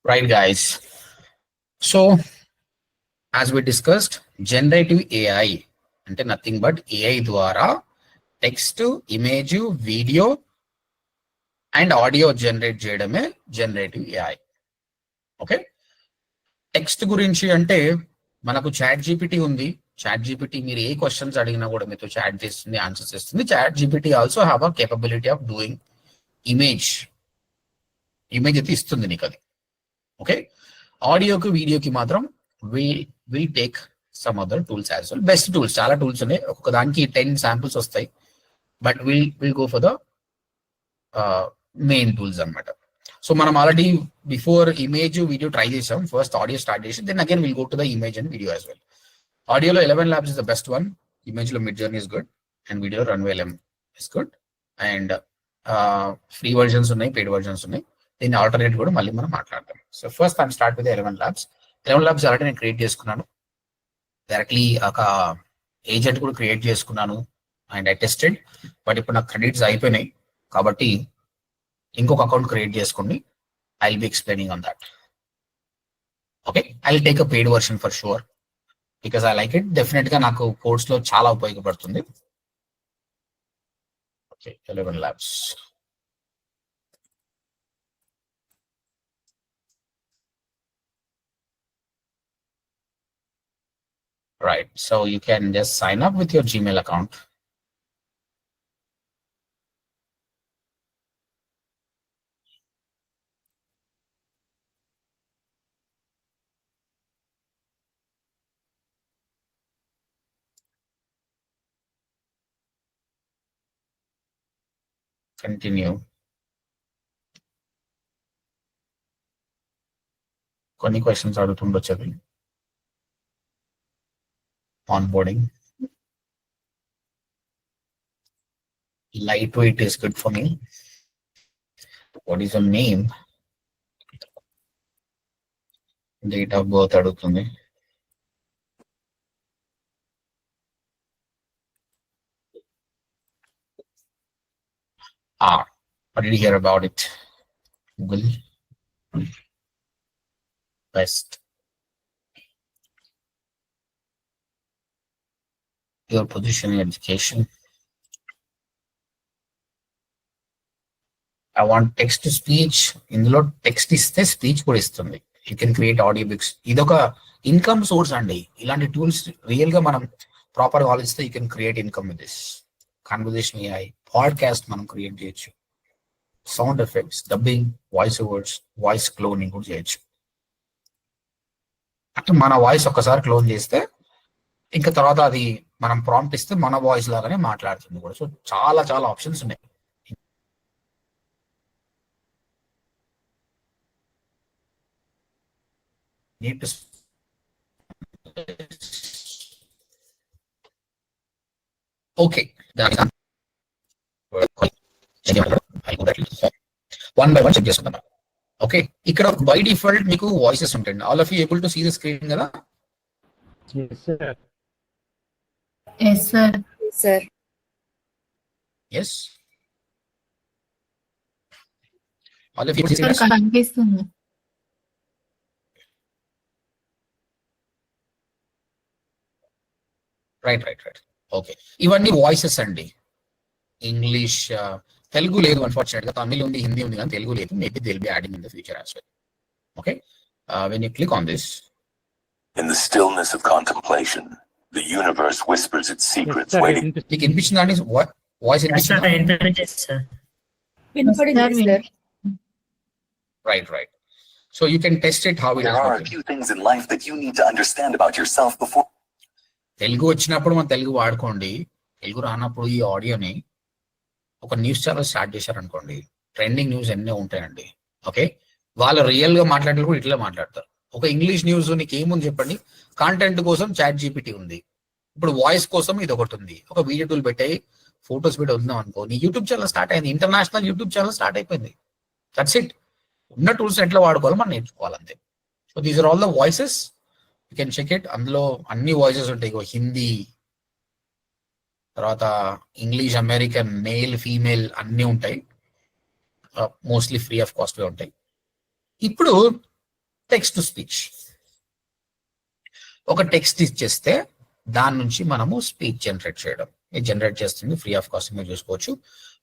Right, guys. So, as we discussed, generative AI అంటే nothing but AI ద్వారా text, image, video and audio generate చేయడమే generative AI. Okay, text గురించి అంటే మనకు chat GPT ఉంది. Chat GPT మీరు ఏ questions అడిగినా కూడా మీతో చాట్ చేస్తుంది, ఆన్సర్స్ ఇస్తుంది. Chat GPT also have a capability of doing image అయితే ఇస్తుంది నీకు అది. ఓకే, ఆడియోకి వీడియోకి మాత్రం will take some other tools as well. Best tools, చాలా టూల్స్ ఉన్నాయి, ఒక్కొక్క దానికి 10 శాంపుల్స్ వస్తాయి. But will go for the main tools అనమాట. సో మనం already before image video try చేసాం. ఫస్ట్ ఆడియో స్టార్ట్ చేసి then again will go to the image and video as well. ఆడియోలో 11 Labs is the best one, ఇమేజ్లో Midjourney is good, and video Runway LM is good. And free versions ఉన్నాయి, paid versions ఉన్నాయి. దీన్ని alternate కూడా మళ్ళీ మనం మాట్లాడతాం. So first I'm start with 11 Labs. 11 Labs already నేను క్రియేట్ చేసుకున్నాను, డైరెక్ట్లీ ఒక ఏజెంట్ కూడా క్రియేట్ చేసుకున్నాను అండ్ ఐ టెస్టెడ్. బట్ ఇప్పుడు నాకు క్రెడిట్స్ అయిపోయినాయి కాబట్టి ఇంకొక అకౌంట్ క్రియేట్ చేసుకోండి. I will be explaining on that. Okay, I will take a paid version for sure because I like it. Definite గా నాకు కోర్స్ లో చాలా ఉపయోగపడుతుంది. Okay, 11 Labs. Right, so you can just sign up with your Gmail account. Continue. కొన్ని questions అడుగుతుండొచ్చు అది. Onboarding. Lightweight is good for me. What is your name? Date of birth అడుగుతుంది. What did you hear about it? Google. Best. Your position in education. I want text to speech. ఇందులో text ఇస్తే speech కూడా ఇస్తుంది. You can create audio books. ఇదొక income source అండి. ఇలాంటి tools real గా మనం ప్రాపర్ ఆలోచిస్తే you can create income with this. Conversation AI, podcast మనం క్రియేట్ చేయొచ్చు, sound effects, dubbing, voice overs, voice cloning కూడా చేయొచ్చు. అంటే మన వాయిస్ ఒక్కసారి క్లోన్ చేస్తే ఇంకా తర్వాత అది మనం ప్రాంప్ట్ ఇస్తే మన వాయిస్ లాగానే మాట్లాడుతుంది కూడా. సో చాలా చాలా ఆప్షన్స్ ఉన్నాయి. Okay, one by one check చేసుకుందాం. ఓకే, ఇక్కడ బై డిఫాల్ట్ మీకు వాయిసెస్ ఉంటాయండి. All of you able to see the screen కదా? Yes, sir. Yes, sir. Sir. Yes. All of you see Sir, this? కనిపిస్తుంది. Right. Okay, ఇవన్నీ voices అండి. English, Telugu లేదు unfortunate గా. తమిళ్ ఉంది, హిందీ ఉంది, కానీ తెలుగు లేదు. Maybe they will be adding in the future as well. Okay, when you click on this, in the stillness of contemplation, the universe whispers its secrets, Yes, sir, waiting. మీకు వినిపించిందండి voice? వినపడింది sir. Right. So you can test it how it There are a few things in life that you need to understand about yourself before. Telugu వచ్చినప్పుడు మనం తెలుగు వాడుకోండి. తెలుగు రానప్పుడు ఈ ఆడియోని ఒక news channel start చేశారనుకోండి, ట్రెండింగ్ న్యూస్ ఎన్నో ఉంటాయండి. ఓకే, వాళ్ళు రియల్ గా మాట్లాడేది కూడా ఇట్లా మాట్లాడతారు. ఒక ఇంగ్లీష్ న్యూస్ నీకు ఏముంది చెప్పండి? కాంటెంట్ కోసం చాట్ జీపీటీ ఉంది, ఇప్పుడు వాయిస్ కోసం ఇది ఒకటి ఉంది. ఒక వీడియో టూల్ పెట్టాయి, ఫొటోస్ పెట్టి వద్దాం అనుకో, నీ యూట్యూబ్ ఛానల్ స్టార్ట్ అయింది. ఇంటర్నేషనల్ యూట్యూబ్ ఛానల్ స్టార్ట్ అయిపోయింది. That's it. ఉన్న టూల్స్ ఎట్లా వాడుకోవాలో మనం నేర్చుకోవాలంతే. So these are all the voices, you can check it. అందులో అన్ని వాయిసెస్ ఉంటాయి. హిందీ, తర్వాత ఇంగ్లీష్, అమెరికన్, మేల్, ఫీమేల్ అన్నీ ఉంటాయి. మోస్ట్లీ ఫ్రీ ఆఫ్ కాస్ట్ ఉంటాయి. ఇప్పుడు టెక్స్ట్ టు స్పీచ్. ఒక టెక్స్ట్ ఇచ్చేస్తే దాని నుంచి మనము స్పీచ్ జనరేట్ చేయడం. ఇది జనరేట్ చేస్తుంది, ఫ్రీ ఆఫ్ కాస్ట్ మీరు చూసుకోవచ్చు.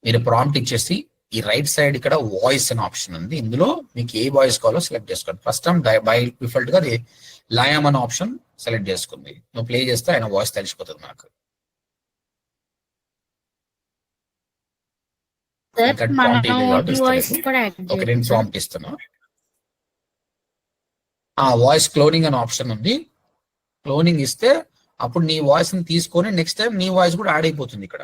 మీరు ప్రాంప్ట్ ఇచ్చేసి ఈ రైట్ సైడ్ ఇక్కడ వాయిస్ అనే ఆప్షన్ ఉంది, ఇందులో మీకు ఏ వాయిస్ కావాలో సెలెక్ట్ చేసుకోండి. ఫస్ట్ టైం బై డిఫాల్ట్ గా అది లయం అనే ఆప్షన్ సెలెక్ట్ చేసుకుంది. నువ్వు ప్లే చేస్తే ఆయన వాయిస్ తెలిసిపోతుంది మనకు. సార్ మనం ఓటీ వాయిస్ కూడా యాడ్ ఓకే, నేను ప్రాంప్ట్ ఇస్తున్నా. వాయిస్ క్లోనింగ్ అనే ఆప్షన్ ఉంది. క్లోనింగ్ ఇస్తే అప్పుడు నీ వాయిస్ ని తీసుకొని నెక్స్ట్ టైం నీ వాయిస్ కూడా యాడ్ అయిపోతుంది ఇక్కడ.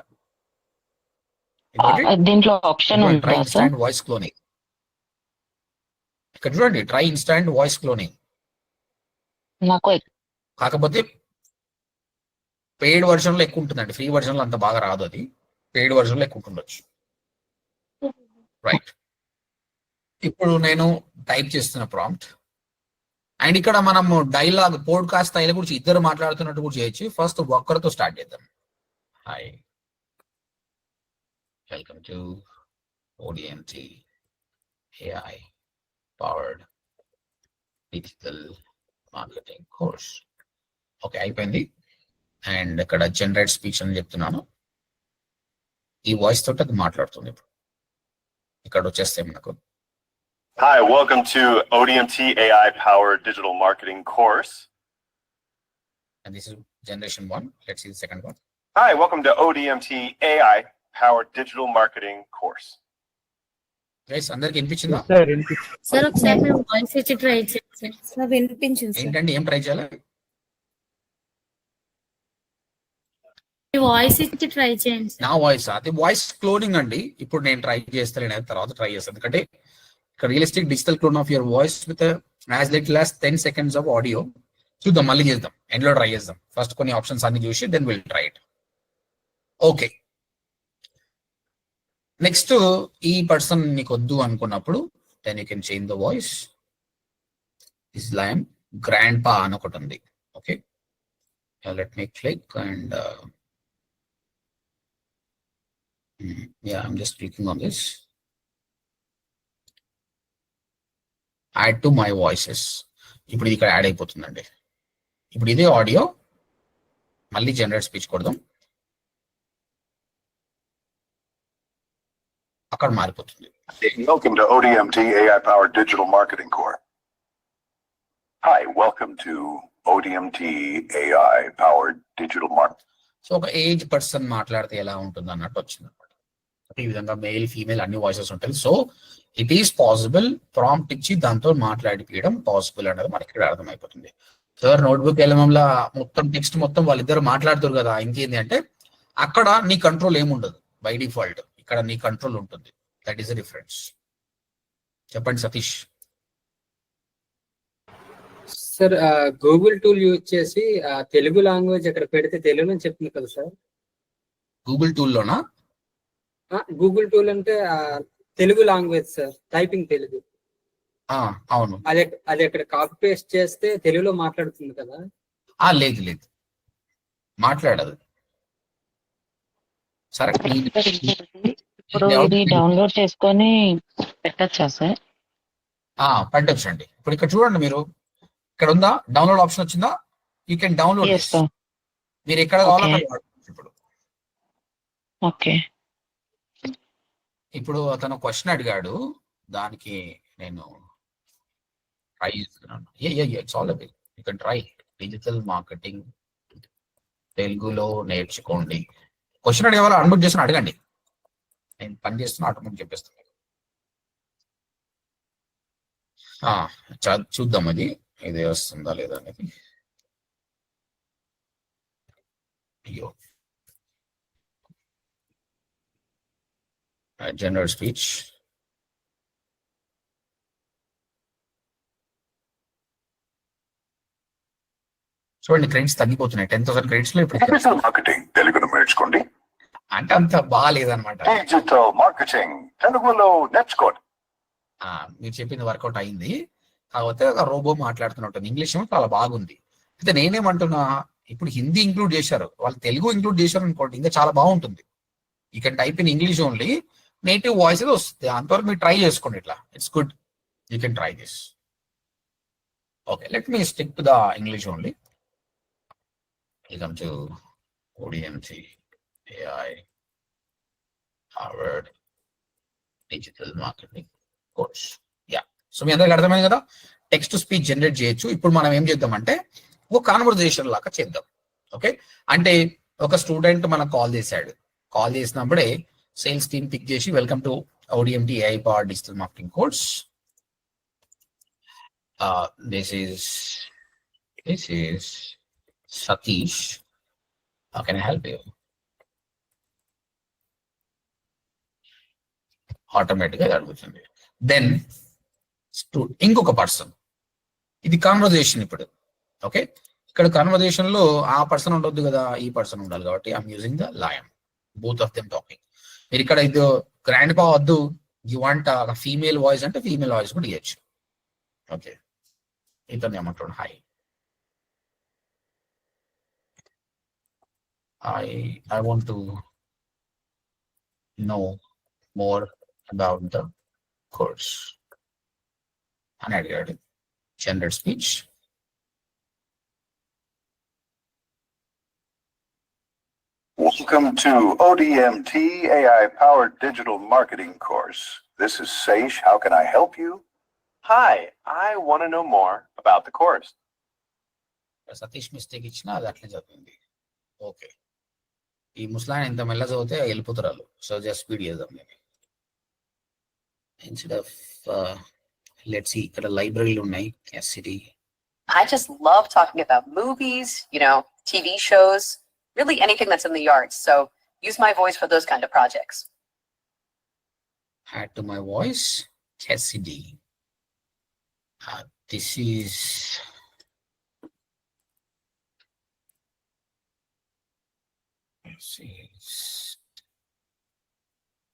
దీంట్లో option try instant voice cloning. ఇక్కడ చూడండి, ట్రై ఇన్స్టాంట్ వాయిస్ క్లోనింగ్. నాకు కాకపోతే పెయిడ్ వర్షన్ లో ఎక్కువ ఉంటుందండి, ఫ్రీ వర్షన్ లో అంత బాగా రాదు. అది పెయిడ్ వర్షన్ లో ఎక్కువ ఉంటుండొచ్చు. రైట్, ఇప్పుడు నేను టైప్ చేస్తున్న ప్రాంప్ట్. అండ్ ఇక్కడ మనము డైలాగ్ పోడ్కాస్ట్ స్టైల్ గురించి ఇద్దరు మాట్లాడుతున్నట్టు కూడా చేయొచ్చు. ఫస్ట్ ఒక్కరితో స్టార్ట్ చేద్దాం. Hi, welcome to ODMT AI powered digital marketing course. Okay, అయిపోయింది. అండ్ ఇక్కడ జనరేట్ స్పీచ్ అని చెప్తున్నాను. ఈ వాయిస్ తోటి అది మాట్లాడుతుంది. ఇప్పుడు ఇక్కడ వచ్చేస్తే మనకు Hi, welcome to ODMT AI powered digital marketing course. and this is generation 1. Let's see the second one. Hi, welcome to ODMT AI powered digital marketing course. Guys, అందరికి వినిపించిందా? Yes, sir. Input. సార్ ఒకసారి మేము voice ఇచ్చి try చేయండి sir. వినిపించింది sir. ఏంటండి, ఏం try చేయాలి? వాయిస్ ఇచ్చి ట్రై చేయండి సార్. నా వాయిస్ అది వాయిస్ క్లోనింగ్ అండి. ఇప్పుడు నేను ట్రై చేస్తాను, తర్వాత ట్రై చేస్తాను. ఎందుకంటే ఇక్కడ realistic digital clone of your voice with as little as 10 seconds of audio. చూద్దాం, మళ్ళీ చేద్దాం, ఎండ్లో ట్రై చేద్దాం. ఫస్ట్ కొన్ని ఆప్షన్స్ అన్ని చూసి then will try it. Okay, next ఈ పర్సన్ నీకు వద్దు అనుకున్నప్పుడు then you can change the voice. This Liam grandpa అని ఒకటి ఉంది. Okay, let me click and yeah, I'm just clicking on this. Add to my voices. ఇప్పుడు ఇది ఇక్కడ యాడ్ అయిపోతుందండి. ఇప్పుడు ఇదే ఆడియో మళ్ళీ జనరేట్ స్పీచ్ కొడదాం, అక్కడ మారిపోతుంది. Welcome to ODMT AI powered digital marketing course. Hi, welcome to ODMT AI powered digital marketing. So ఒక ఏజ్ పర్సన్ మాట్లాడితే ఎలా ఉంటుంది అన్నట్టు వచ్చింది అనమాట. ఈ విధంగా మెయిల్ ఫీమేల్ అన్ని వాయిసెస్ ఉంటాయి. So it is possible, prompt ఇచ్చి దాంతో మాట్లాడిపించడం పాసిబుల్ అనేది మనకి ఇక్కడ అర్థమైపోతుంది. సార్ నోట్బుక్ ఎల్ఎంఎంలో మొత్తం టెక్స్ట్ మొత్తం వాళ్ళిద్దరు మాట్లాడుతారు కదా, ఇంకేంది అంటే అక్కడ నీ కంట్రోల్ ఏముండదు బై డిఫాల్ట్, ఇక్కడ నీ కంట్రోల్ ఉంటుంది. That is the difference. చెప్పండి Satish. Sir Google tool use చేసి తెలుగు లాంగ్వేజ్ అక్కడ పెడితే తెలుగు అని చెప్తుంది కదా సార్. గూగుల్ టూల్లోనా? గూగుల్ టూల్ అంటే Telugu language sir, typing Telugu. అవును, అది అక్కడ కాపీ పేస్ట్ చేస్తే తెలుగులో మాట్లాడుతుంది కదా. లేదు లేదు, మాట్లాడదు. సరే, ఇప్పుడు ఇది డౌన్లోడ్ చేసుకొని పెట్టచ్చా సార్? పెట్టచ్చండి. ఇప్పుడు ఇక్కడ చూడండి, మీరు ఇక్కడ ఉందా డౌన్లోడ్ ఆప్షన్ వచ్చిందా? You can download. మీరు ఎక్కడ కావాలో ఇప్పుడు. ఓకే, ఇప్పుడు అతను క్వశ్చన్ అడిగాడు, దానికి నేను ట్రై చేస్తున్నాను. It's all about you can try digital marketing తెలుగులో నేర్చుకోండి. క్వశ్చన్ అడిగే వాళ్ళు అన్మ్యూట్ చేసిన అడగండి, నేను పని చేస్తున్నా ఆటోమేటిక్ చెప్పేస్తాను. చూద్దాం అది ఇది వస్తుందా లేదా అనేది. అయ్యో, జనరల్ స్పీచ్. చూడండి, క్రెడిట్స్ తగ్గిపోతున్నాయి. 10,000 క్రెడిట్స్ లో ఇప్పుడు Digital marketing తెలుగులో నేర్చుకోండి. అంటే అంత బాగాలేదన్నమాట. Digital marketing తెలుగులో నేర్చుకోండి. మీరు చెప్పింది వర్కౌట్ అయింది, కాకపోతే ఒక రోబో మాట్లాడుతున్నట్టు. ఇంగ్లీష్ ఏమో చాలా బాగుంది. అయితే నేనేమంటున్నా, ఇప్పుడు హిందీ ఇంక్లూడ్ చేశారు, వాళ్ళు తెలుగు ఇంక్లూడ్ చేశారు అనుకోండి, ఇంకా చాలా బాగుంటుంది. You can type in English only, native voice వస్తుంది. అంతవరకు మీరు ట్రై చేసుకోండి. ఇట్లా it's good, you can try this. Okay, let me stick to the English only. Welcome to ODMT AI Harvard Digital Marketing Course. Yeah. So మీ అందరికి అర్థమైంది కదా, text to speech generate చేయొచ్చు. ఇప్పుడు మనం ఏం చేద్దామంటే ఒక కాన్వర్జేషన్ లాగా చేద్దాం. ఓకే, అంటే ఒక స్టూడెంట్ మనకు కాల్ చేశాడు. కాల్ చేసినప్పుడే సేల్స్ టీమ్ పిక్ చేసి welcome to ODMT AI Powered Digital Marketing Course. This is Satish. How can I help you? Automatic గా అడుగుతుంది. దెన్ ఇంకొక పర్సన్, ఇది కాన్వర్జేషన్ ఇప్పుడు. ఓకే, ఇక్కడ కాన్వర్జేషన్ లో ఆ పర్సన్ ఉండొద్దు కదా, ఈ పర్సన్ ఉండాలి. కాబట్టి I'm using the lion, both of them talking. మీరు ఇక్కడ ఇది గ్రాండ్ పా వద్దు, యూ వాంట్ ఫీమేల్ వాయిస్ అంటే ఫీమేల్ వాయిస్ కూడా ఇవ్వచ్చు. ఓకే, ఇతను ఏమంటాడు, hi, I want to know more about the course అని అడిగాడు. General speech. Welcome to ODMT AI Powered Digital Marketing Course. This is Saish. How can I help you? Hi, I want to know more about the course. Satish mistake ఇచ్చినా అది అట్లే చదివింది. Okay, ఈ ముస్లాన్ ఎంత మెల్ల చదివితే వెళ్ళిపోతారు. సో జస్ట్ స్పీడ్ చేద్దాం. నేను ఇన్స్టెడ్ ఆఫ్ లెట్స్ సీ, ఇక్కడ లైబ్రరీలు ఉన్నాయి. SCT. I just love talking about movies, TV shows, really anything that's in the arts. So use my voice for those kind of projects. Add to my voice, Cassidy. This is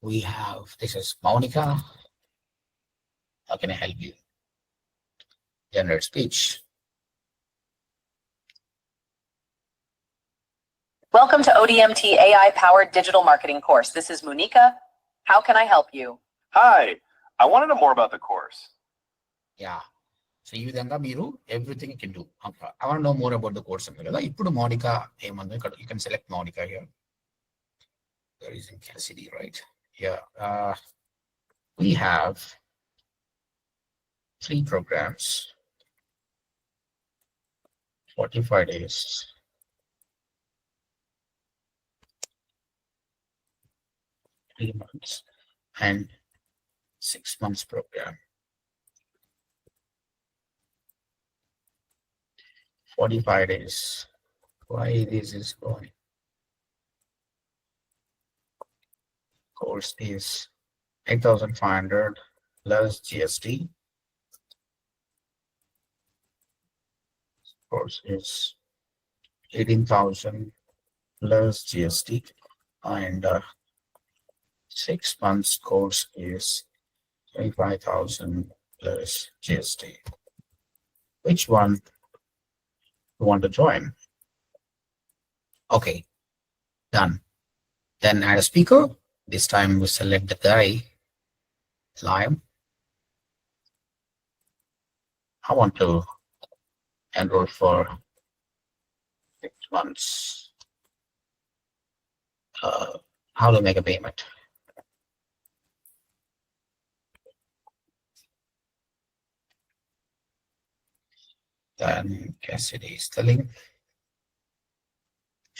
we have, this is Monica. How can I help you? Generate speech. Welcome to ODMT AI Powered Digital Marketing Course. This is Monica. How can I help you? Hi, I want to know more about the course. Yeah. So ఈ విధంగా మీరు everything you can do. I want know more about the course ఉంది కదా. ఇప్పుడు Monica ఏమంది, ఇక్కడ you can select Monica here. There is in Cassidy, right? Yeah. We have 3 programs, 45 days, three months, and 6 months program. 45 days. Why this is going? Course is 8,500 plus GST. Course is 18,000 plus GST, and 6 months course is 25,000 plus GST. Which one you want to join? Okay, done. Then add a speaker. This time we select the guy, Liam. I want to enroll for 6 months. How to make a payment? Then Cassidy is telling,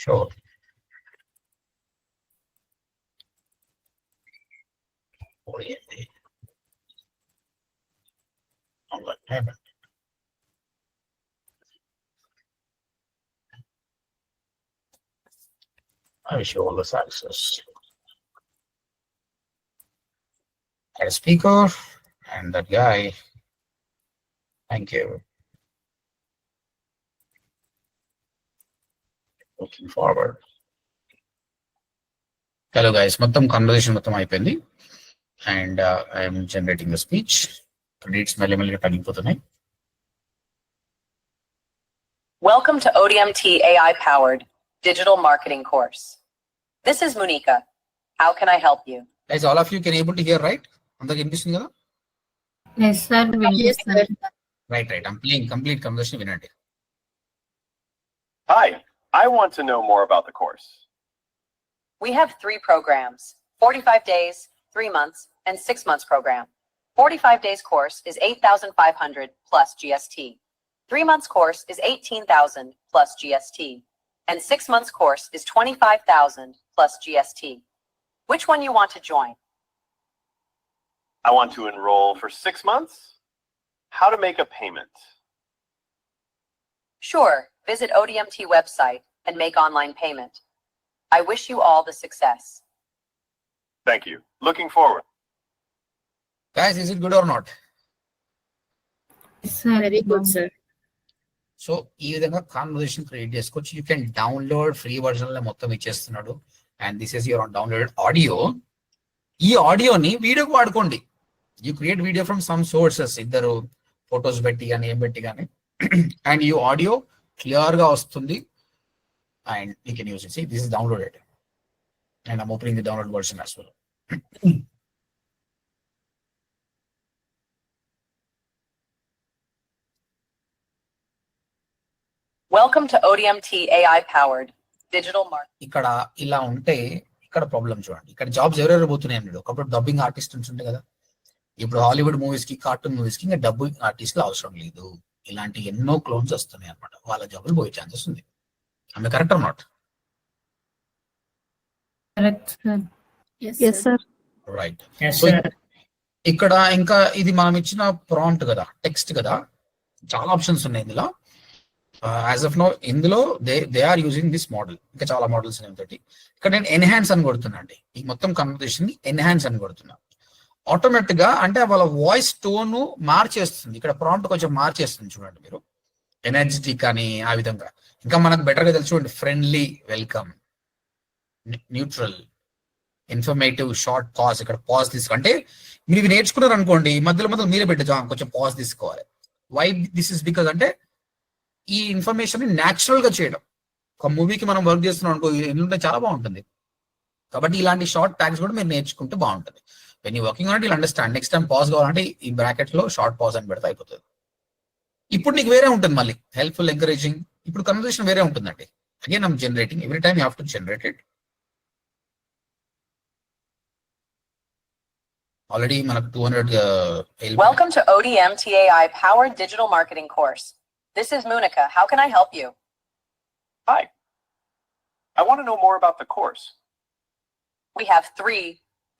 sure. Oriented. Online payment. I wish you all the success. Add a speaker and that guy. Thank you. Looking forward. Hello guys, మొత్తం conversation మొత్తం అయిపోయింది. And I'm generating the speech. Credits మెల్లమెల్లగా తగ్గిపోతున్నాయి. Welcome to ODMT AI Powered Digital Marketing Course. This is Monica. How can I help you? Guys, all of you can able to hear, right? అందరికి వినిపిస్తుంది కదా? Yes, sir. Yes, sir. Right I'm playing complete conversation వినండి. Hi, I want to know more about the course. We have 3 programs, 45 days, 3 months, and 6 months program. 45 days course is 8,500 plus GST. 3 months course is 18,000 plus GST. And 6 months course is 25,000 plus GST. Which one you want to join? I want to enroll for 6 months. How to make a payment? Sure, visit ODMT website and make online payment. I wish you all the success. Thank you. Looking forward. Guys, is it good or not? Very good, sir. So ఈ విధంగా conversation create చేసుకోవచ్చు. You can download free version లో మొత్తం ఇచ్చేస్తున్నాడు. And this is your download audio. ఈ ఆడియోని వీడియోకి వాడుకోండి. You create video from some sources, ఇద్దరు ఫొటోస్ పెట్టి కానీ ఏం పెట్టి కానీ, అండ్ ఈ ఆడియో క్లియర్ గా వస్తుంది. And you can use it. This is downloaded and I'm opening the download version as well. Welcome to ODMT AI powered digital marketing. ఇక్కడ ఇలా ఉంటే ఇక్కడ ప్రాబ్లం చూడండి. ఇక్కడ జాబ్స్ ఎవరెవరు పోతున్నాయి అన్నాడు. ఒకప్పుడు డబ్బింగ్ ఆర్టిస్ట్ ఉంటుండే కదా, ఇప్పుడు హాలీవుడ్ మూవీస్ కి, కార్టూన్ మూవీస్ కి ఇంకా డబ్బింగ్ ఆర్టిస్ట్లు అవసరం లేదు. ఇలాంటి ఎన్నో క్లోన్స్ వస్తున్నాయి అనమాట. వాళ్ళ జాబులు పోయే ఛాన్సెస్ ఉంది. ఆమె correct or not? Correct, sir. Yes, sir. Right. Yes, So, sir. ఇక్కడ ఇంకా ఇది మనం ఇచ్చిన ప్రాంప్ట్ కదా, టెక్స్ట్ కదా, చాలా ఆప్షన్స్ ఉన్నాయి ఇందులో. యాజ్ ఆఫ్ నో ఇందులో they are using this model. ఇంకా చాలా మోడల్స్ ఉన్నాయి. ఇక్కడ నేను ఎన్హాన్స్ అని కొడుతున్నా అండి. ఈ మొత్తం కన్వర్సేషన్ ని ఎన్హాన్స్ అని కొడుతున్నా. ఆటోమేటిక్ గా అంటే వాళ్ళ వాయిస్ టోన్ మార్చేస్తుంది. ఇక్కడ ప్రాంప్ట్ కొంచెం మార్చేస్తుంది చూడండి మీరు. ఎనర్జెటిక్ అని ఆ విధంగా. ఇంకా మనకు బెటర్ గా తెలుసు చూడండి. Friendly, welcome, neutral, informative, short pause. ఇక్కడ పాజ్ అంటే మీరు ఇవి నేర్చుకున్నారు అనుకోండి, మధ్యలో మధ్యలో మీరే పెట్టచ్చు కొంచెం పాజ్ తీసుకోవాలి. వై దిస్ ఇస్ బికాజ్ అంటే ఈ ఇన్ఫర్మేషన్ ని న్యాచురల్ గా చేయడం. ఒక మూవీకి మనం వర్క్ చేస్తున్నాం అనుకో, ఉంటే చాలా బాగుంటుంది. కాబట్టి ఇలాంటి షార్ట్ ట్యాగ్స్ కూడా మీరు నేర్చుకుంటే బాగుంటుంది. When you working on it, understand. Next time pause కావాలంటే ఈ బ్రాకెట్ లో షార్ట్ పాజ్ అని పెడితే అయిపోతుంది. ఇప్పుడు నీకు వేరే ఉంటుంది మళ్ళీ, హెల్ప్ఫుల్, ఎంకరేజింగ్. ఇప్పుడు కన్వర్సేషన్ వేరే ఉంటుందండి. Again I'm generating. Every time you have to generate it. Already మనకు 200 Welcome to ODMT AI powered digital marketing course. This is Monica. How can I help you? Hi. I want to know more about the course. We have 3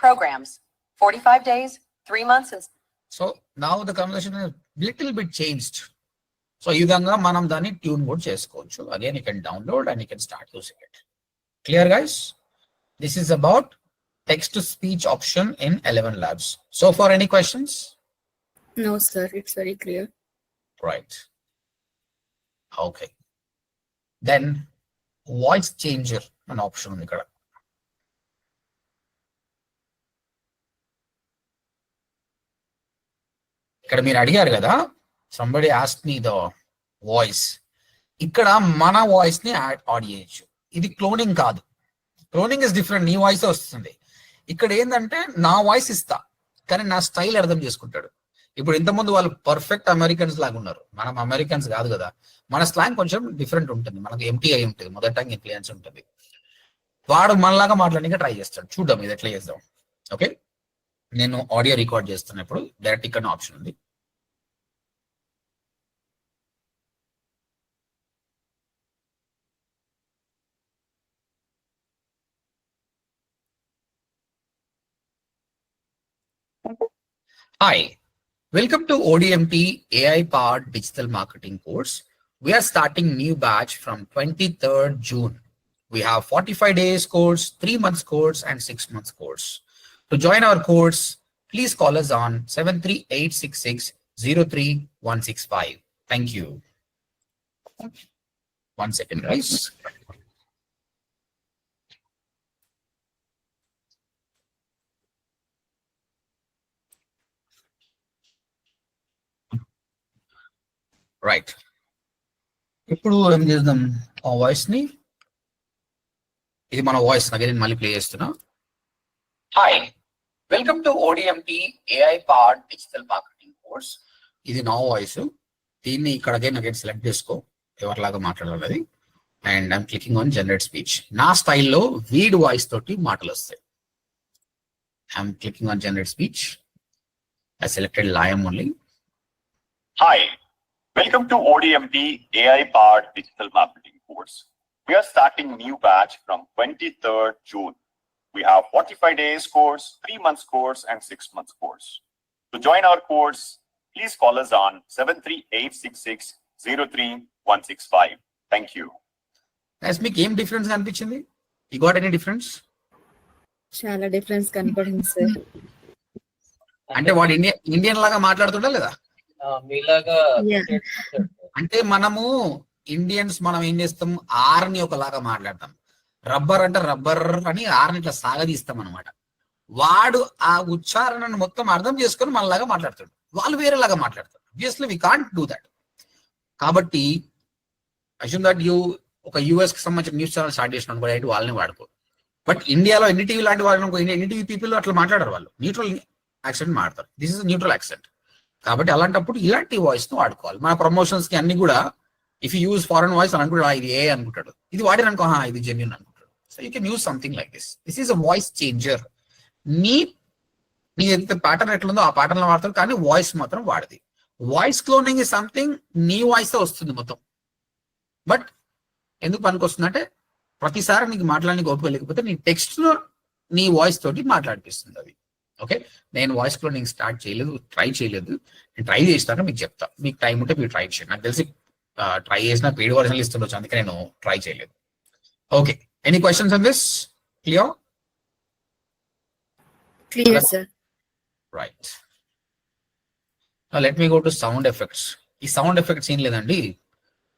programs, 45 days, 3 months, and so now the conversation little bit changed. So ఈ విధంగా మనం దాన్ని tune కూడా చేసుకోవచ్చు. Again you can download and you can start using it. Clear guys? This is about text to speech option in 11 labs. So far, any questions? No, sir. It's very clear. Right. Okay. Then voice changer an option ఉంది ఇక్కడ. ఇక్కడ మీరు అడిగారు కదా, somebody asked me the voice. ఇక్కడ మన voice ని add చేయొచ్చు. ఇది క్లోనింగ్ కాదు. Cloning is different. నీ వాయిస్ వస్తుంది. ఇక్కడ ఏంటంటే నా వాయిస్ ఇస్తా, కానీ నా స్టైల్ అర్థం చేసుకుంటాడు. ఇప్పుడు ఇంతకుముందు వాళ్ళు పర్ఫెక్ట్ అమెరికన్స్ లాగా ఉన్నారు. మనం అమెరికన్స్ కాదు కదా. మన స్లాంగ్ కొంచెం డిఫరెంట్ ఉంటుంది. మనకు ఎంటీఐ ఉంటుంది, మొదట ఇన్ఫ్లుయెన్స్ ఉంటుంది. వాడు మనలాగా మాట్లాడడానికి ట్రై చేస్తాడు. చూద్దాం ఇది ఎట్లా చేద్దాం. ఓకే, నేను ఆడియో రికార్డ్ చేస్తున్నప్పుడు డైరెక్ట్ ఇక్కడ ఆప్షన్ ఉంది. Hi, welcome to ODMT AI powered digital marketing course. We are starting new batch from 23rd June. We have 45 days course, 3 months course and 6 months course. To join our course, please call us on 73866-03165. Thank you. 1 second, guys. Right, ఇప్పుడు ఏం చేద్దాం, ఆ voice ని, ఇది మన voice నేను మళ్ళీ play చేస్తున్నా. Hi, welcome to ODMT AI powered digital marketing course. ఇది నా వాయిస్. దీన్ని ఇక్కడ అగైన్ సెలెక్ట్ చేసుకో ఎవరిలాగా మాట్లాడాలి and I'm clicking on generate speech. నా స్టైల్లో వీడ్ వాయిస్ తోటి మాటలు వస్తాయి. I'm clicking on generate speech. I selected Liam only. Hi, welcome to ODMT AI powered digital marketing course. We are starting new batch from 23rd June. We have 45 days course, 3 months course, and 6 months course. To join our course, please call us on 73866-03165. Thank you. Guys, మీకు ఏం difference అనిపించింది? You got any difference? చాలా difference కనపడింది sir. అంటే వాడు Indian లాగా మాట్లాడుతుండా లేదా? మీలాగా Yeah. అంటే మనము ఇండియన్స్ మనం ఏం చేస్తాం, ఆర్ని ఒకలాగా మాట్లాడతాం. రబ్బర్ అంటే రబ్బర్ అని ఆర్ని ఇట్లా సాగదీస్తాం అనమాట. వాడు ఆ ఉచ్చారణను మొత్తం అర్థం చేసుకొని మనలాగా మాట్లాడుతాడు, వాళ్ళు వేరేలాగా మాట్లాడతారు. Obviously we can't do that. కాబట్టి అస్యూమ్ దట్ యూ ఒక యూఎస్ కి సంబంధించిన న్యూస్ ఛానల్ స్టార్ట్ చేసిన అనుకో, వాళ్ళని వాడుకో. బట్ ఇండియాలో ఎన్డీటీవీ లాంటి వాళ్ళు ఎన్డీటీవీ పీపుల్ అట్లా మాట్లాడారు, వాళ్ళు న్యూట్రల్ యాక్సెంట్ మాట్లాడతారు. This is neutral accent. కాబట్టి అలాంటప్పుడు ఇలాంటి వాయిస్ ను వాడుకోవాలి. మన ప్రమోషన్స్ కి అన్ని కూడా if you use foreign voice అనుకుంటా, ఇది ఏ అనుకుంటాడు, ఇది వాడిని అనుకో ఇది జెన్యూన్ అనుకుంటాడు. So you can use something like this. This is a voice changer. నీ ఏదైతే ప్యాటర్న్ ఎట్లుందో ఆ ప్యాటర్న్ లో వాడతారు, కానీ వాయిస్ మాత్రం వాడది. వాయిస్ క్లోనింగ్ ఇస్ సంథింగ్ నీ వాయిస్ తో వస్తుంది మొత్తం. బట్ ఎందుకు పనికి వస్తుందంటే ప్రతిసారి నీకు మాట్లాడడానికి ఓపిక లేకపోతే నీ టెక్స్ట్ లో నీ వాయిస్ తోటి మాట్లాడిపిస్తుంది అది. ఓకే, నేను వాయిస్ క్లోనింగ్ స్టార్ట్ చేయలేదు, ట్రై చేయలేదు. నేను ట్రై చేస్తాను, మీకు చెప్తా. మీకు టైం ఉంటే మీరు ట్రై చేయండి. నాకు తెలిసి ట్రై చేసిన పెయిడ్ వర్జన్లు ఇస్తుండొచ్చు, అందుకే నేను ట్రై చేయలేదు. Okay, any questions on this? Clear? Clear sir. Right, let me go to sound effects. ఈ సౌండ్ ఎఫెక్ట్స్ ఏం లేదండి,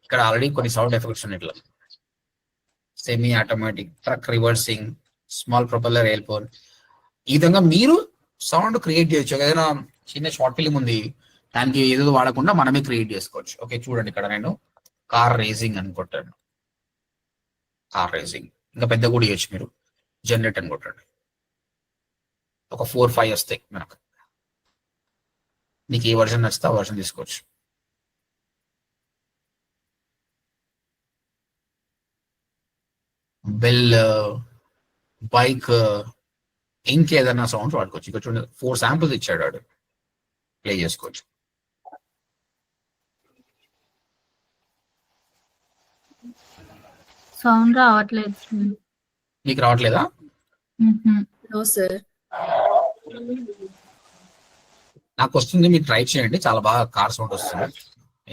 ఇక్కడ ఆల్రెడీ కొన్ని సౌండ్ ఎఫెక్ట్స్ ఉన్నాయి. ఇట్లా semi automatic, truck reversing, small propeller airport. ఈ విధంగా మీరు సౌండ్ క్రియేట్ చేయొచ్చు. ఏదైనా చిన్న షార్ట్ ఫిల్మ్ ఉంది, దానికి ఏదో వాడకుండా మనమే క్రియేట్ చేసుకోవచ్చు. ఓకే, చూడండి ఇక్కడ నేను కార్ రేసింగ్ అని కొట్టాను. కార్ రేసింగ్ ఇంకా పెద్ద కూడా ఇవ్వచ్చు మీరు. జనరేట్ అని కొట్టండి, ఒక 4-5 వస్తాయి మనకు. నీకు ఏ వర్షన్ నచ్చితే ఆ వర్షన్ తీసుకోవచ్చు. బెల్, బైక్, ఇంకేదైనా సౌండ్స్ వాడుకోవచ్చు. ఇక్కడ చూడండి 4 శాంపుల్స్ ఇచ్చాడు వాడు, ప్లే చేసుకోవచ్చు. సౌండ్ రావట్లేదు. నీకు రావట్లేదా? No sir. నాకు వస్తుంది, మీరు ట్రై చేయండి. చాలా బాగా కార్ సౌండ్ వస్తుంది.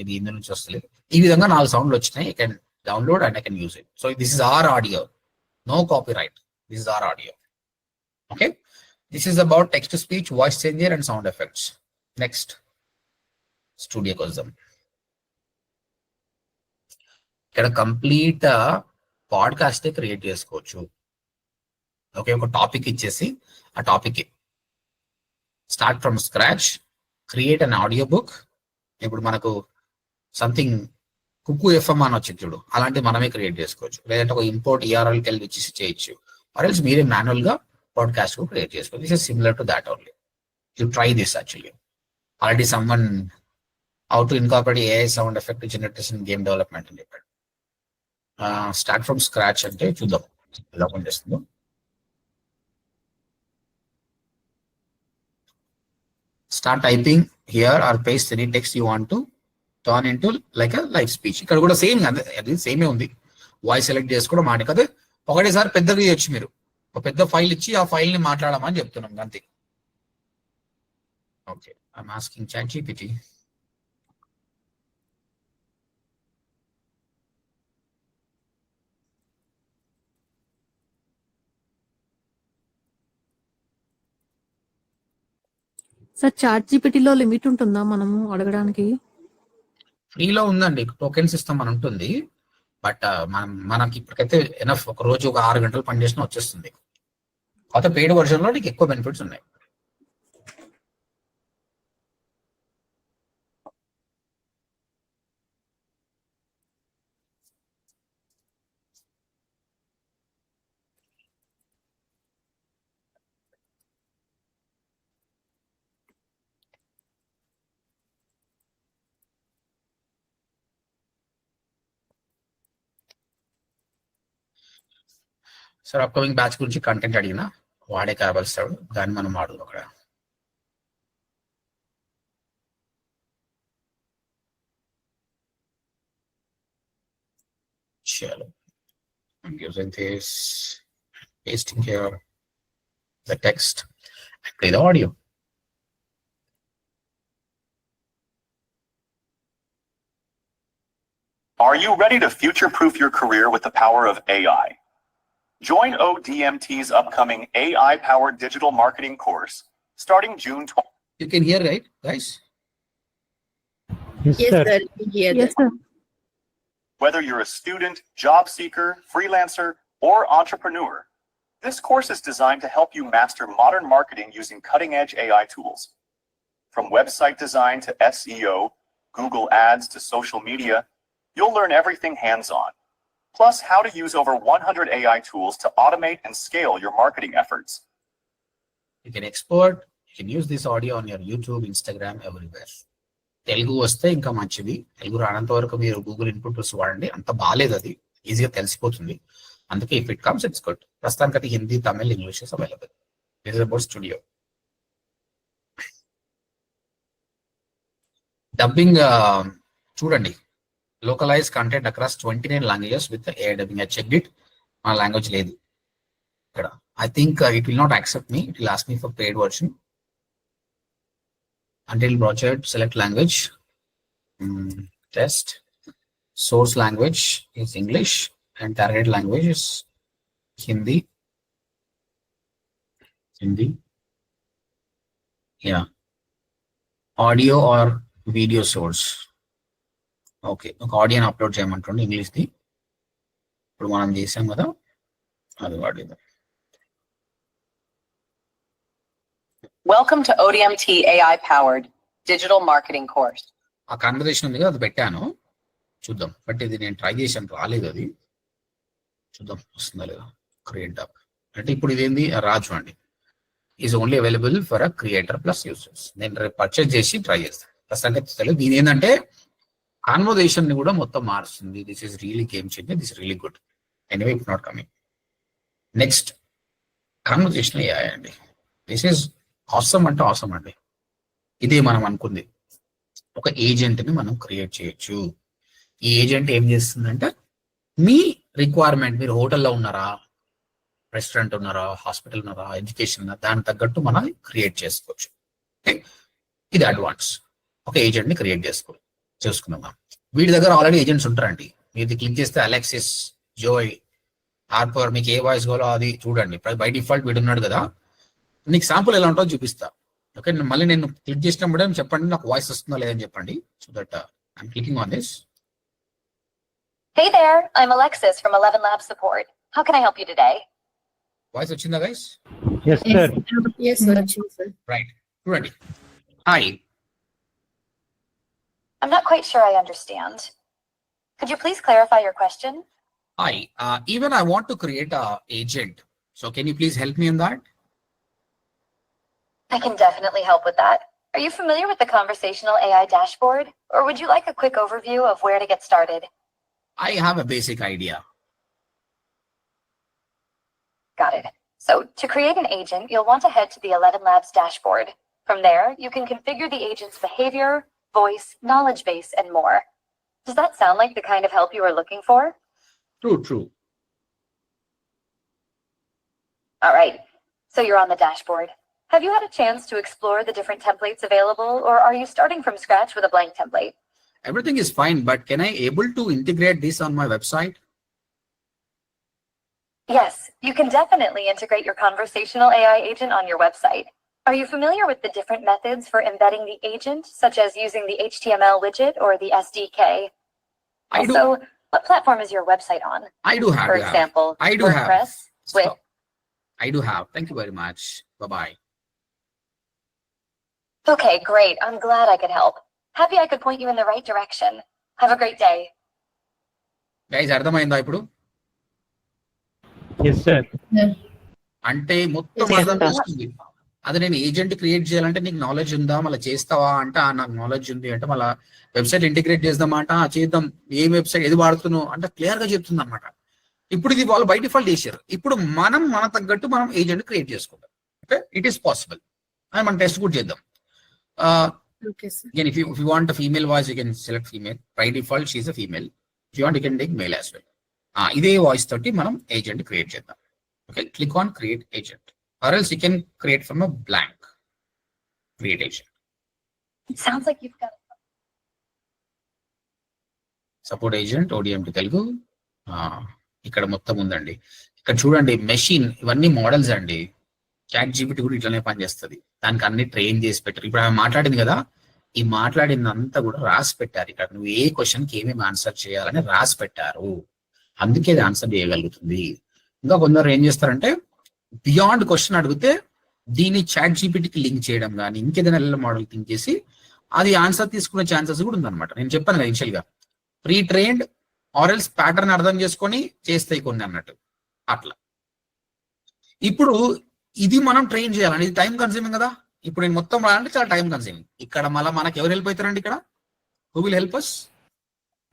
ఇది ఇందు నుంచి వస్తుంది. ఈ విధంగా 4 సౌండ్లు వచ్చినాయి. I can download and I can use it. So this is our audio, no copyright. This is our audio. Okay, this is about text to speech, voice changer and sound effects. Next స్టూడియోకి వద్దాం. ఇక్కడ complete podcast create చేసుకోవచ్చు. ఓకే, ఒక topic ఇచ్చేసి ఆ topic start from scratch, create an audio book. ఇప్పుడు మనకు సంథింగ్ కుక్కు ఎఫ్ఎం అని వచ్చింది చూడు, అలాంటివి మనమే క్రియేట్ చేసుకోవచ్చు. లేదంటే ఒక ఇంపోర్ట్ ఈఆర్ఎల్కి వెళ్ళి ఇచ్చి చేయొచ్చు. ఆర్ ఎల్స్ మీరే మాన్యువల్ గా పాడ్కాస్ట్ క్రియేట్ చేసుకోవచ్చు. This is similar to that only. You try this actually. Already someone how to incorporate AI sound effect generation game development అని చెప్పాడు. స్టార్ట్ ఫ్రమ్ స్క్రాచ్ అంటే చూద్దాం ఎలా పనిచేస్తుందో. Start typing here or paste any text you want to turn into like a live speech. ఇక్కడ కూడా same, అది సేమే ఉంది. వాయిస్ సెలెక్ట్ చేసుకోవడం మాట కదా, ఒకటేసారి పెద్దగా చేయొచ్చు. మీరు ఒక పెద్ద ఫైల్ ఇచ్చి ఆ ఫైల్ ని మాట్లాడమని చెప్తున్నాం అంతే. Okay, I'm asking ChatGPT. Sir chat జీపీటీలో లిమిట్ ఉంటుందా మనము అడగడానికి? ఫ్రీలో ఉందండి, టోకెన్స్ ఇస్తాం అని ఉంటుంది. బట్ మనకి ఇప్పటికైతే ఎనఫ్. ఒక రోజు ఒక 6 గంటలు పనిచేసినా వచ్చేస్తుంది. కొత్త పెయిడ్ వర్షన్ లో నీకు ఎక్కువ బెనిఫిట్స్ ఉన్నాయి. సార్ అప్కమింగ్ బ్యాచ్ గురించి కంటెంట్ అడిగినా వాడే కాబలుస్తాడు, దాన్ని మనం వాడు అక్కడ. చలో, I'm using this, pasting here the text and play the audio. Are you ready to future-proof your career with the power of AI? Join ODMT's upcoming AI-powered digital marketing course starting June 20. You can hear, right, guys? Yes, Yes, sir. sir. We hear Yes, that. sir. Whether you're a student, job seeker, freelancer, or entrepreneur, this course is designed to help you master modern marketing using cutting-edge AI tools. From website design to SEO, Google Ads to social media, you'll learn everything hands-on. Plus, how to use over 100 AI tools to automate and scale your marketing efforts. You can export, you can use this audio on your YouTube, Instagram, everywhere. Telugu వస్తే ఇంకా మంచిది. తెలుగు రానంత వరకు మీరు Google input వాడండి, అంత బాగాలేదు, అది ఈజీగా తెలిసిపోతుంది. అందుకే if it comes it's good. ప్రస్తుతానికి అది Hindi, Tamil, English is available. This is about studio. Dubbing చూడండి, localized content across 29 languages with the AI dubbing. I checked it. My language లేదు ఇక్కడ. I think it will not accept me. It will ask me for paid version. Until project, select language. Test. Source language is English and target language is Hindi. Yeah. Audio or video source. Okay, ఒక ఆడియోని upload చేయమంటుండే ఇంగ్లీష్ది. ఇప్పుడు మనం చేసాం కదా, అది వాడేది. Welcome to ODMT AI-powered digital marketing course. ఆ conversation ఉంది కదా, అది పెట్టాను, చూద్దాం. బట్ ఇది నేను ట్రై చేశాను, రాలేదు అది. చూద్దాం వస్తుందా లేదా. క్రియేట్ అప్ అంటే ఇప్పుడు ఇదేంది, రాజు అండి. Is only available for a creator plus users. నేను రేపు పర్చేజ్ చేసి ట్రై చేస్తాను. ప్రస్తుతానికి తెలియదు. దీని ఏంటంటే కాన్వర్సేషన్ ని కూడా మొత్తం మారుస్తుంది. This is really game changer. This really good. Anyway it's not coming. Next conversation AI అండి. దిస్ ఈస్ ఆసమ్ అంటే ఆసమ్ అండి. ఇదే మనం అనుకుంది. ఒక ఏజెంట్ ని మనం క్రియేట్ చేయొచ్చు. ఈ ఏజెంట్ ఏం చేస్తుందంటే మీ రిక్వైర్మెంట్, మీరు హోటల్లో ఉన్నారా, రెస్టారెంట్ ఉన్నారా, హాస్పిటల్ ఉన్నారా, ఎడ్యుకేషన్ ఉన్నారా, దానికి తగ్గట్టు మనం క్రియేట్ చేసుకోవచ్చు. ఇది అడ్వాన్స్. ఒక ఏజెంట్ ని క్రియేట్ చూసుకుందాం. వీడి దగ్గర ఆల్రెడీ ఏజెంట్స్ ఉంటారండి. మీరు క్లిక్ చేస్తే అలెక్సిస్, జోయ్, హార్పర్, మీకు ఏ వాయిస్ కావాలో అది చూడండి. బై డిఫాల్ట్ వీడు ఉన్నాడు కదా. నీకు శాంపుల్ ఎలా ఉంటుందో చూపిస్తా. ఓకే, మళ్ళీ నేను క్లిక్ చేసినప్పుడే చెప్పండి నాకు వాయిస్ వస్తుందా లేదని చెప్పండి. So that I'm clicking on this. Hey there, I'm Alexis from 11 Labs Support. How can I help you today? Voice వచ్చిందా guys? Yes, sir. Yes, sir. Sir. Right, చూడండి. Hi, I'm not quite sure I understand. Could you please clarify your question? Hi. Even I want to create a agent. So can you please help me in that? I can definitely help with that. Are you familiar with the conversational AI dashboard? Or would you like a quick overview of where to get started? I have a basic idea. Got it. So to create an agent, you'll want to head to the 11 Labs dashboard. From there, you can configure the agent's behavior, voice, knowledge base, and more. Does that sound like the kind of help you are looking for? True. All right. So you're on the dashboard. Have you had a chance to explore the different templates available, or are you starting from scratch with a blank template? Everything is fine, but can I able to integrate this on my website? Yes, you can definitely integrate your conversational AI agent on your website. Are you familiar with the different methods for embedding the agent, such as using the HTML widget or the SDK? I do. Also, what platform is your website on? I do have. For yeah. example, I do have. WordPress with Stop. I do have. Thank you very much. Bye-bye. Okay, great. I'm glad I could help. Happy I could point you in the right direction. Have a great day. Guys, అర్థమైందా ఇప్పుడు? Yes, sir. అంటే మొత్తం Yes, అర్థం sir. చేసుకుంది. అదే నేను agent create చేయాలంటే నీకు నాలెడ్జ్ ఉందా, మళ్ళీ చేస్తావా అంటే నాకు నాలెడ్జ్ ఉంది అంటే, మళ్ళీ వెబ్సైట్ ఇంటిగ్రేట్ చేద్దామా అంటే చేద్దాం. ఏ వెబ్సైట్ ఏది వాడుతున్నావు అంటే క్లియర్ గా చెప్తుంది అనమాట. ఇప్పుడు ఇది వాళ్ళు బై డిఫాల్ట్ చేశారు. ఇప్పుడు మనం మన తగ్గట్టు మనం ఏజెంట్ క్రియేట్ చేసుకుంటాం. Okay, it is possible. అని మనం టెస్ట్ కూడా చేద్దాం. Okay, sir. Again, if you want a female voice, you can select female. By default, she is a female. If you want, you can take male as well. ఇదే voice తోటి మనం agent create చేద్దాం. Okay, click on create agent, or else you can create from a blank create agent. It sounds like you've got support agent ODMT Telugu. ఇక్కడ మొత్తం ఉందండి. ఇక్కడ చూడండి, machine ఇవన్నీ మోడల్స్ అండి. ChatGPT కూడా ఇట్లనే పనిచేస్తుంది. దానికి అన్ని ట్రైన్ చేసి పెట్టారు. ఇప్పుడు ఆమె మాట్లాడింది కదా, ఈ మాట్లాడిందంతా కూడా రాసి పెట్టారు. ఇక్కడ నువ్వు ఏ క్వశ్చన్కి ఏమేమి ఆన్సర్ చేయాలని రాసి పెట్టారు. అందుకే అది ఆన్సర్ చేయగలుగుతుంది. ఇంకా కొందరు ఏం చేస్తారంటే బియాండ్ క్వశ్చన్ అడిగితే దీన్ని ChatGPTకి లింక్ చేయడం కానీ ఇంకేదైనా మోడల్ థింక్ చేసి అది ఆన్సర్ తీసుకునే ఛాన్సెస్ కూడా ఉందన్నమాట. నేను చెప్పాను కదా ఇనిషియల్ గా, ప్రీ ట్రైన్డ్ ఆర్ఎల్స్ ప్యాటర్న్ అర్థం చేసుకొని చేస్తాయి కొన్ని అన్నట్టు అట్లా. ఇప్పుడు ఇది మనం ట్రైన్ చేయాలని, ఇది టైం కన్స్యూమింగ్ కదా. ఇప్పుడు నేను మొత్తం రాయాలంటే చాలా టైం కన్స్యూమింగ్. ఇక్కడ మళ్ళీ మనకి ఎవరు హెల్ప్ అవుతారండి? ఇక్కడ who will help us?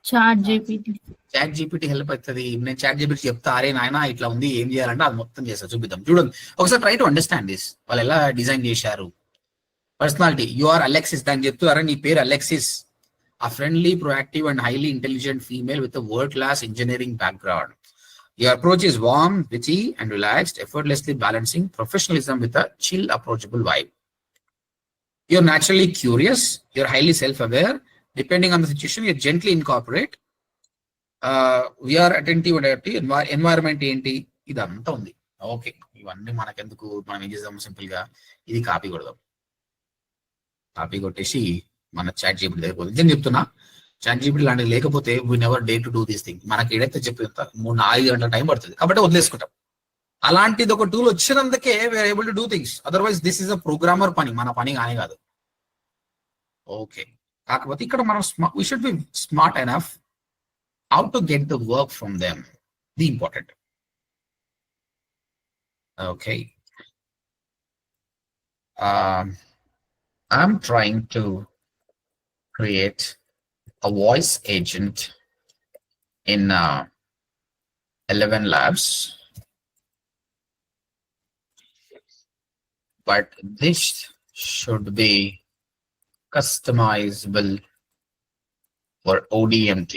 ChatGPT help అవుతుంది. నేను ChatGPT చెప్తా, అరే నాయన ఇట్లా ఉంది ఏం చేయాలంటే అది మొత్తం చేస్తా, చూపిద్దాం. చూడండి ఒకసారి, ట్రై టు అండర్స్టాండ్ దిస్. వాళ్ళు ఎలా డిజైన్ చేశారు. Personality, you are Alexis. దాన్ని చెప్తూ, అరే నీ పేరు Alexis, a friendly, proactive and highly intelligent female with a world-class engineering background. Your approach is warm, witty and relaxed, effortlessly balancing professionalism with a chill, approachable vibe. You're naturally curious, you're highly self-aware. Depending on the situation, you gently incorporate. We are attentive and adaptive. Environment ఏంటి ఇదంతా ఉంది. Okay, ఇవన్నీ మనకెందుకు, మనం ఏం చేద్దాం, simple గా ఇది కాపీ కొడదాం. కాపీ కొట్టేసి మన ChatGPT దగ్గర నేను చెప్తున్నా, ChatGPT లాంటిది లేకపోతే we never day to do this thing. మనకి ఏదైతే చెప్పిన 3-4 గంటల టైం పడుతుంది కాబట్టి వదిలేసుకుంటాం. అలాంటిది ఒక టూల్ వచ్చినందుకే we are able to do things. Otherwise this is a programmer పని, మన పని కానీ కాదు. ఓకే, కాకపోతే ఇక్కడ మనం we should be smart enough how to get the work from them, the important. Okay, I'm trying to create a voice agent in 11 labs, but this should be customizable for ODMT.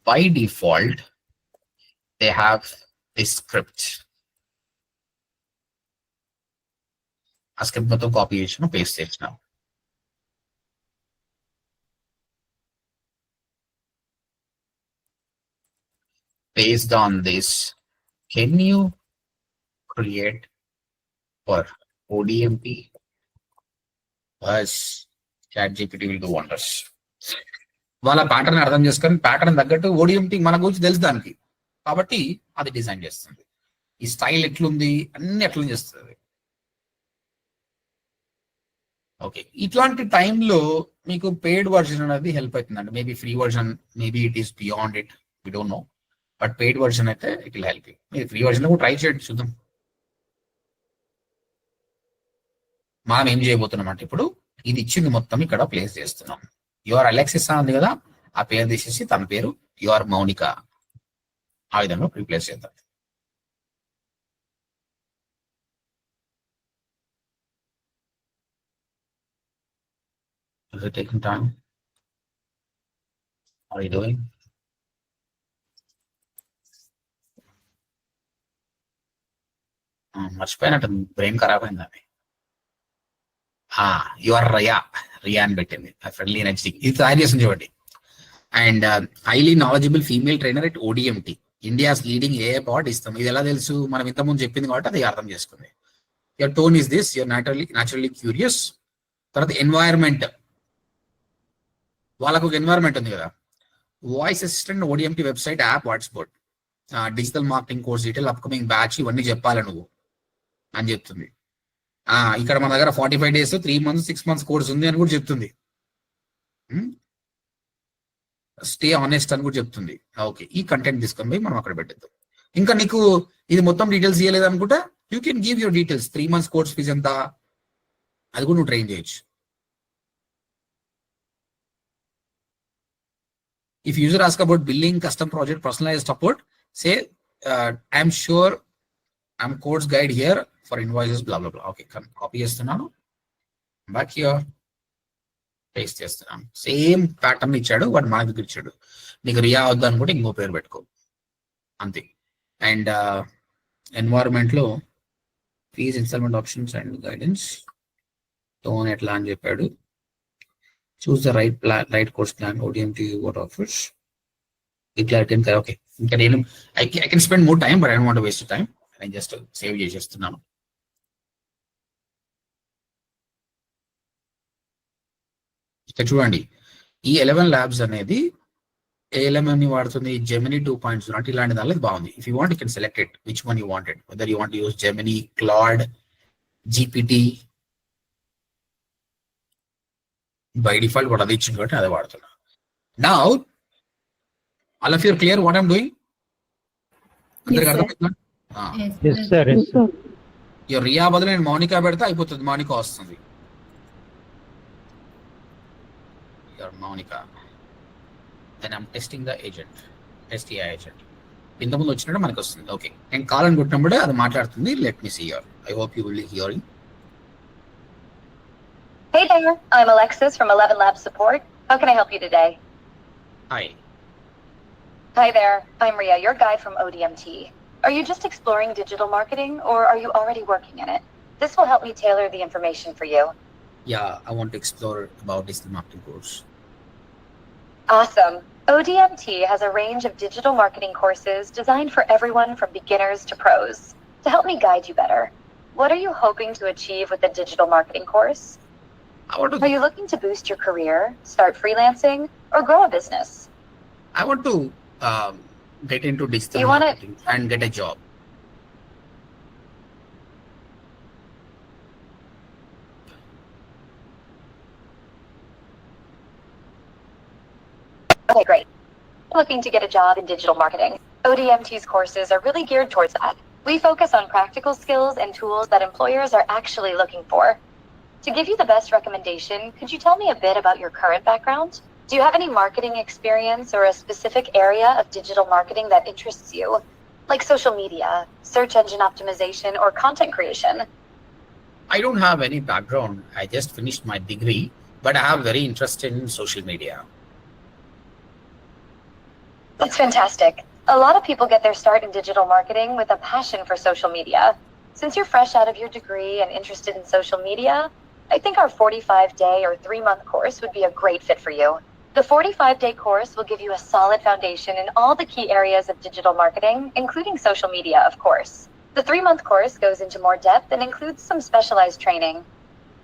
By default, they have this script. ఆ script మొత్తం copy చేసిన, paste చేసిన. Based on this, can you create for ODMP? Yes, ChatGPT will do wonders. వాళ్ళ pattern అర్థం చేసుకొని pattern తగ్గట్టు ODMT మన గురించి తెలుసు దానికి, కాబట్టి అది డిజైన్ చేస్తుంది. ఈ స్టైల్ ఎట్లుంది అన్ని ఎట్లా చేస్తుంది. ఓకే, ఇట్లాంటి టైంలో మీకు పెయిడ్ వర్జన్ అనేది హెల్ప్ అవుతుందండి. Maybe free version, maybe it is beyond it, we don't know. But paid version అయితే ఇట్ విల్ హెల్ప్ యూ. మీరు ఫ్రీ వర్జన్ కూడా ట్రై చేయండి, చూద్దాం. మనం ఏం చేయబోతున్నాం అంటే ఇప్పుడు ఇది ఇచ్చింది మొత్తం ఇక్కడ ప్లేస్ చేస్తున్నాం. యువర్ అలెక్సిస్ ఉంది కదా, ఆ పేరు తీసేసి తన పేరు యువర్ మౌనిక, ఆ విధంగా రీప్లేస్ చేద్దాం. Is it taking time? What are you doing? మర్చిపోయినట్టు, బ్రెయిన్ ఖరాబ్ అయింది. యువర్ రియా అని పెట్టింది, ఫ్రెండ్లీ ఎనర్జీ. ఇది తయారు చేసింది చూడండి. And highly knowledgeable female trainer at ODMT, India's leading AI పాడ్ ఇస్తాం. ఇది ఎలా తెలుసు? మనం ఇంతకుముందు చెప్పింది కాబట్టి అది అర్థం చేసుకుంది. Your tone is this, your naturally curious. తర్వాత ఎన్వైరన్మెంట్, వాళ్ళకు ఒక ఎన్వైరన్మెంట్ ఉంది కదా. Voice assistant, ODMT website, app, వాట్స్బోర్డ్, digital marketing course detail, upcoming batch, ఇవన్నీ చెప్పాలి నువ్వు అని చెప్తుంది. ఇక్కడ మన దగ్గర 45 days, 3 months, 6 months కోర్స్ ఉంది అని కూడా చెప్తుంది. స్టే ఆనెస్ట్ అని కూడా చెప్తుంది. ఓకే, ఈ కంటెంట్ తీసుకొని పోయి మనం అక్కడ పెట్టేద్దాం. ఇంకా నీకు ఇది మొత్తం డీటెయిల్స్ ఇవ్వలేదు అనుకుంటా, you can give your details. 3 months course fees ఎంత, అది కూడా నువ్వు ట్రైన్ చేయొచ్చు. If user ask about billing, custom project, personalized support, say, I'm sure I'm codes guide here for invoices, blah, blah, blah. Okay, copy చేస్తున్నాను. Back here. Paste చేస్తున్నాను. Same pattern ఇచ్చాడు, వాడు మన దగ్గర ఇచ్చాడు. నీకు రియా వద్దు అనుకుంటే ఇంకో పేరు పెట్టుకో, అంతే. అండ్ ఎన్వైరన్మెంట్ లో fees installment options and guidance tone ఎట్లా అని చెప్పాడు. Choose the right course plan, ODMT what offers, ఇట్లా ఓకే. ఇంకా నేను I can spend more time, but I don't want to waste time. నేను జస్ట్ సేవ్ చేసేస్తున్నాను. ఇక్కడ చూడండి, ఈ 11 ల్యాబ్స్ అనేది ALMM ని వాడుతుంది, జెమినీ 2.0 అంటే ఇలాంటి దానిలో బాగుంది. If you want you can select it which one you wanted, whether you want use Gemini, Claude, GPT. By default కూడా అది ఇచ్చింది కాబట్టి అదే వాడుతున్నా. Now all of you are clear what I'm doing? అందరికి అర్థమైందా? Yes, sir. Yes, sir. ఈ రియా బదులు నేను మౌనికా పెడితే అయిపోతుంది, మౌనిక వస్తుంది. Monica. Then I'm testing the agent, STI agent. ఇంతకుముందు వచ్చినట్టు మనకు వస్తుంది. ఓకే, నేను కాల్ అని కొట్టినప్పుడు అది మాట్లాడుతుంది. Let me see here. I hope you will be hearing. Hey there, I'm Alexis from 11 Labs Support. How can I help you today? Hi. Hi there, I'm Ria, your guide from ODMT. Are you just exploring digital marketing or are you already working in it? This will help me tailor the information for you. Yeah, I want to explore about digital marketing course. Awesome. ODMT has a range of digital marketing courses designed for everyone from beginners to pros. To help me guide you better, what are you hoping to achieve with the digital marketing course? Are you looking to boost your career, start freelancing, or grow a business? I want to get into digital You wanna- marketing and get a job. Okay, great. Looking to get a job in digital marketing. ODMT's courses are really geared towards that. We focus on practical skills and tools that employers are actually looking for. To give you the best recommendation, could you tell me a bit about your current background? Do you have any marketing experience or a specific area of digital marketing that interests you? Like social media, search engine optimization, or content creation? I don't have any background. I just finished my degree, but I have very interest in social media. That's fantastic. A lot of people get their start in digital marketing with a passion for social media. Since you're fresh out of your degree and interested in social media, I think our 45-day or 3-month course would be a great fit for you. The 45-day course will give you a solid foundation in all the key areas of digital marketing, including social media, of course. The 3-month course goes into more depth and includes some specialized training.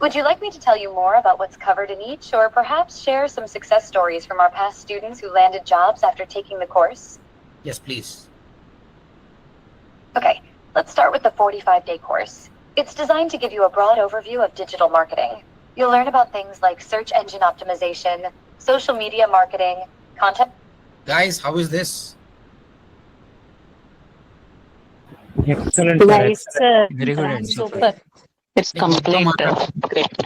Would you like me to tell you more about what's covered in each, or perhaps share some success stories from our past students who landed jobs after taking the course? Yes, please. Okay, let's start with the 45-day course. It's designed to give you a broad overview of digital marketing. You'll learn about things like search engine optimization, social media marketing, content. Guys, how is this? Excellent, sir. Nice, sir. Very good answer. Super. It's complete. Great.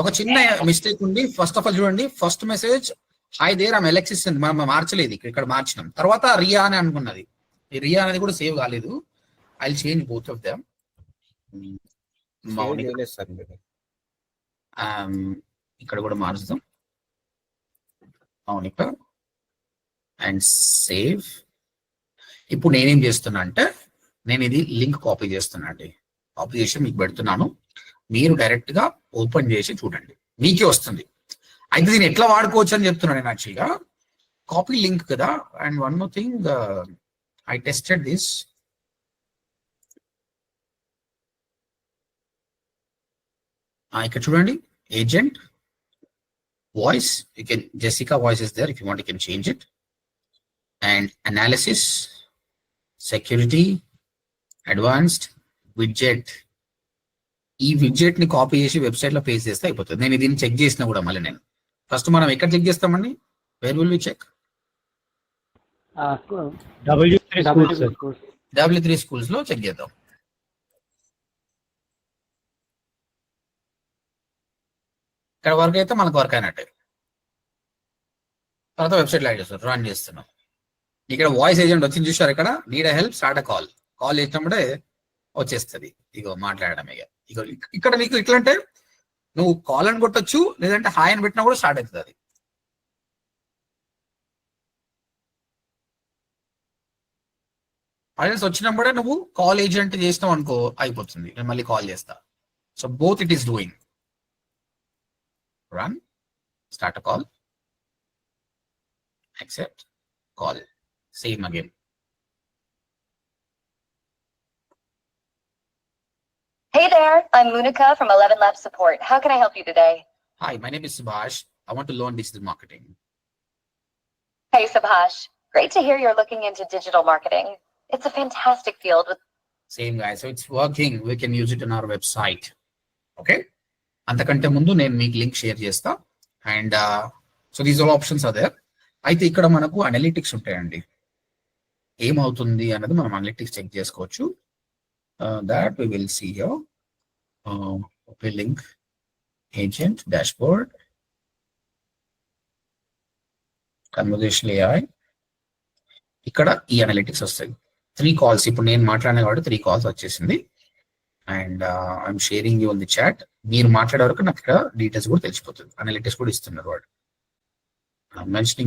ఒక చిన్న mistake ఉంది. First of all చూడండి, first message hi there I'm Alexis అని మనం మార్చలేదు, ఇక్కడ మార్చినాం. తర్వాత రియా అని అనుకున్నది, ఈ రియా అనేది కూడా సేవ్ కాలేదు. I will change both of them. ఇక్కడ కూడా మార్చుదాం, మౌనిక అండ్ సేవ్. ఇప్పుడు నేనేం చేస్తున్నా అంటే, నేను ఇది లింక్ కాపీ చేస్తున్నా అండి. కాపీ చేసి మీకు పెడుతున్నాను, మీరు డైరెక్ట్ గా ఓపెన్ చేసి చూడండి, మీకే వస్తుంది. అయితే దీన్ని ఎట్లా వాడుకోవచ్చు అని చెప్తున్నాను నేను యాక్చువల్గా. కాపీ లింక్ కదా. And one more thing, I tested this. ఇక్కడ చూడండి, agent voice, you can Jessica voice is there, if you want you can change it. And analysis, security, advanced, widget. ఈ విడ్జెట్ ని కాపీ చేసి website లో paste చేస్తే అయిపోతుంది. నేను దీన్ని చెక్ చేసినా కూడా మళ్ళీ నేను ఫస్ట్ మనం ఎక్కడ చెక్ చేస్తామండి? Where will we check? W3 schools, sir. W3 schools లో చెక్ చేద్దాం. ఇక్కడ వర్క్ అయితే మనకు వర్క్ అయినట్టే. తర్వాత వెబ్సైట్ యాడ్ చేస్తారు, రన్ చేస్తున్నాం. ఇక్కడ వాయిస్ ఏజెంట్ వచ్చింది చూసారు, ఇక్కడ నీడ్ హెల్ప్ స్టార్ట్ అ కాల్. కాల్ చేసినప్పుడే వచ్చేస్తుంది ఇగో మాట్లాడడం. ఇగో ఇక్కడ నీకు ఇట్లా అంటే నువ్వు కాల్ అని కొట్టొచ్చు, లేదంటే హాయ్ అని పెట్టినా కూడా స్టార్ట్ అవుతుంది అది. ఆడియన్స్ వచ్చినప్పుడే నువ్వు కాల్ ఏజెంట్ చేసినావు అనుకో అయిపోతుంది, నేను మళ్ళీ కాల్ చేస్తా. So both it is doing. Run, start a call, accept, call, same again. Hey there, I'm Monica from 11 Labs Support. How can I help you today? Hi, my name is Subhash. I want to learn digital marketing. Hey Subhash, great to hear you're looking into digital marketing. It's a fantastic field with Same guys, so it's working. We can use it on our website. Okay? అంతకంటే ముందు నేను మీకు link share చేస్తా. And so these all options are there. అయితే ఇక్కడ మనకు analytics ఉంటాయండి. ఏమవుతుంది అన్నది మనం అనలిటిక్స్ చెక్ చేసుకోవచ్చు. That we will see here. Okay, link agent dashboard conversational AI. ఇక్కడ ఈ అనలిటిక్స్ వస్తాయి. 3 కాల్స్ ఇప్పుడు నేను మాట్లాడిన కాబట్టి 3 కాల్స్ వచ్చేసింది. And I'm sharing you on the chat. మీరు మాట్లాడే వరకు నాకు ఇక్కడ డీటెయిల్స్ కూడా తెలిసిపోతుంది. అనలిటిక్స్ కూడా ఇస్తున్నారు వాడు. మెన్షనింగ్